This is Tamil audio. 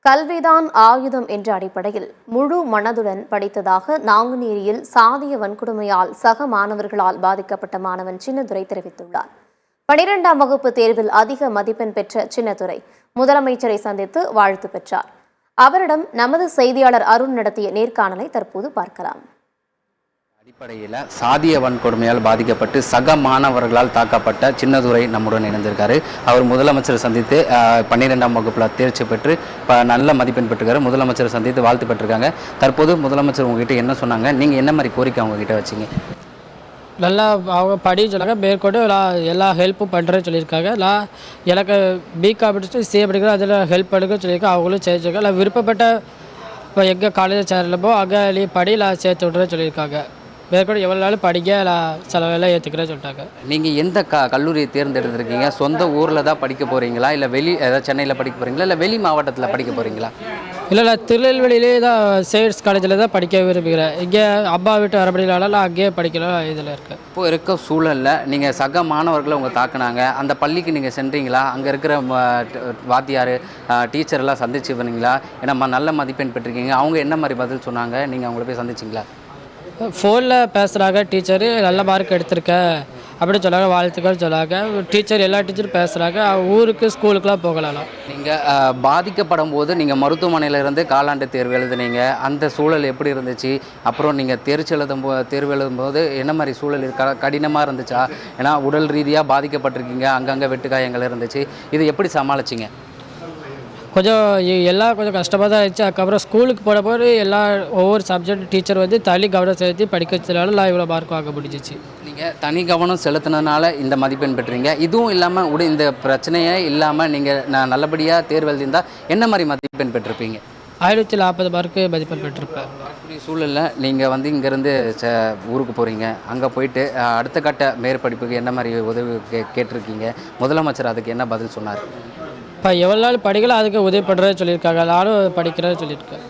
கல்விதான் ஆயுதம் என்ற அடிப்படையில் முழு மனதுடன் படித்ததாக நாங்குநேரியில் சாதிய வன்கொடுமையால் சக மாணவர்களால் பாதிக்கப்பட்ட மாணவன் சின்னதுரை தெரிவித்துள்ளார். 12ஆம் வகுப்பு தேர்வில் அதிக மதிப்பெண் பெற்ற சின்னதுரை முதலமைச்சரை சந்தித்து வாழ்த்து பெற்றார். அவரிடம் நமது செய்தியாளர் அருண் நடத்திய நேர்காணலை தற்போது பார்க்கலாம். அடிப்படையில் சாதிய வன்கொடுமையால் பாதிக்கப்பட்டு சக மாணவர்களால் தாக்கப்பட்ட சின்னதுரை நம்முடன் இணைந்திருக்காரு. அவர் முதலமைச்சரை சந்தித்து 12ஆம் வகுப்பில் தேர்ச்சி பெற்று நல்ல மதிப்பெண் பெற்றிருக்காரு. முதலமைச்சரை சந்தித்து வாழ்த்து பெற்றிருக்காங்க. தற்போது முதலமைச்சர் உங்ககிட்ட என்ன சொன்னாங்க, நீங்கள் என்ன மாதிரி கோரிக்கை அவங்ககிட்ட வச்சிங்க? நல்லா அவங்க படி சொன்னாங்க, மேற்கொண்டு எல்லா ஹெல்ப்பும் பண்ணுறேன்னு சொல்லியிருக்காங்க. நான் எனக்கு பிகாம் படிச்சுட்டு சிஏ படிக்கிறேன், அதில் ஹெல்ப் பண்ணுங்க சொல்லியிருக்கேன். அவங்களும் சேர்த்துருக்காங்க. நான் விருப்பப்பட்ட இப்போ எங்கே காலேஜில் சேரலப்போ அங்கே நீ படி நான் சேர்த்து விட்றேன்னு சொல்லியிருக்காங்க. மேற்கொண்டு எவ்வளோ நாள் படிக்க நான் செலவெல்லாம் ஏற்றுக்கிறேன்னு சொல்லிட்டாங்க. நீங்கள் எந்த கல்லூரியை தேர்ந்தெடுத்திருக்கீங்க? சொந்த ஊரில் தான் படிக்க போகிறீங்களா, இல்லை ஏதாவது சென்னையில் படிக்க போகிறீங்களா, இல்லை வெளி மாவட்டத்தில் படிக்க போகிறீங்களா? இல்லை, நான் திருநெல்வேலியிலே தான் சேட்ஸ் காலேஜில் தான் படிக்க விரும்புகிறேன். இங்கே அம்மா வீட்டு வரப்படினால நான் அங்கேயே படிக்கலாம் இதில் இருக்கேன். இப்போது இருக்க சூழலில் நீங்கள் சக மாணவர்களை உங்கள் தாக்குனாங்க, அந்த பள்ளிக்கு நீங்கள் சென்றீங்களா? அங்கே இருக்கிற வாத்தியார் டீச்சரெல்லாம் சந்திச்சு பண்ணீங்களா? ஏன்னா நல்ல மதிப்பெண் பெற்றிருக்கீங்க, அவங்க என்ன மாதிரி பதில் சொன்னாங்க? நீங்கள் அவங்கள போய் சந்திச்சிங்களா? ஃபோனில் பேசுகிறாங்க, டீச்சரு நல்ல மார்க் எடுத்திருக்க அப்படின்னு சொன்னாங்க, வாழ்த்துக்கள் சொன்னாங்க. டீச்சர் எல்லா டீச்சரும் பேசுகிறாங்க. ஊருக்கு ஸ்கூலுக்குலாம் போகலாம். நீங்கள் பாதிக்கப்படும் போது நீங்கள் மருத்துவமனையிலேருந்து காலாண்டு தேர்வு எழுதுனீங்க, அந்த சூழல் எப்படி இருந்துச்சு? அப்புறம் நீங்கள் தேர்வு எழுதும்போது என்ன மாதிரி சூழல் கடினமாக இருந்துச்சா? ஏன்னா உடல் ரீதியாக பாதிக்கப்பட்டிருக்கீங்க, அங்கங்கே வெட்டுக்காயங்கள் இருந்துச்சு, இதை எப்படி சமாளிச்சிங்க? எல்லாம் கொஞ்சம் கஷ்டமாக தான் இருந்துச்சு. அதுக்கப்புறம் ஸ்கூலுக்கு போனபோது ஒவ்வொரு சப்ஜெக்ட் டீச்சர் வந்து தனி கவனம் செலுத்தி படிக்க வச்சதுனால நான் இவ்வளோ மார்க் வாங்க முடிஞ்சிச்சு. நீங்கள் தனி கவனம் செலுத்தினதுனால இந்த மதிப்பெண் பெற்றீங்க. இதுவும் இல்லாமல் இந்த பிரச்சனையே இல்லாமல் நீங்கள் நல்லபடியாக தேர்வு எழுதியிருந்தால் என்ன மாதிரி மதிப்பெண் பெற்றிருப்பீங்க? 540 மார்க்கு மதிப்பெண் பெற்றிருப்பேன். அப்படி சூழலில் நீங்கள் இங்கேருந்து ஊருக்கு போகிறீங்க, அங்கே போயிட்டு அடுத்த கட்ட மேற்படிப்புக்கு என்ன மாதிரி உதவி கேட்டிருக்கீங்க? முதலமைச்சர் அதுக்கு என்ன பதில் சொன்னார்? இப்போ எவ்வளோ நாள் படிக்கலாம் அதுக்கு உதவி பண்ணுறேன்னு சொல்லியிருக்காங்க. நானும் படிக்கிறேன்னு சொல்லியிருக்கேன்.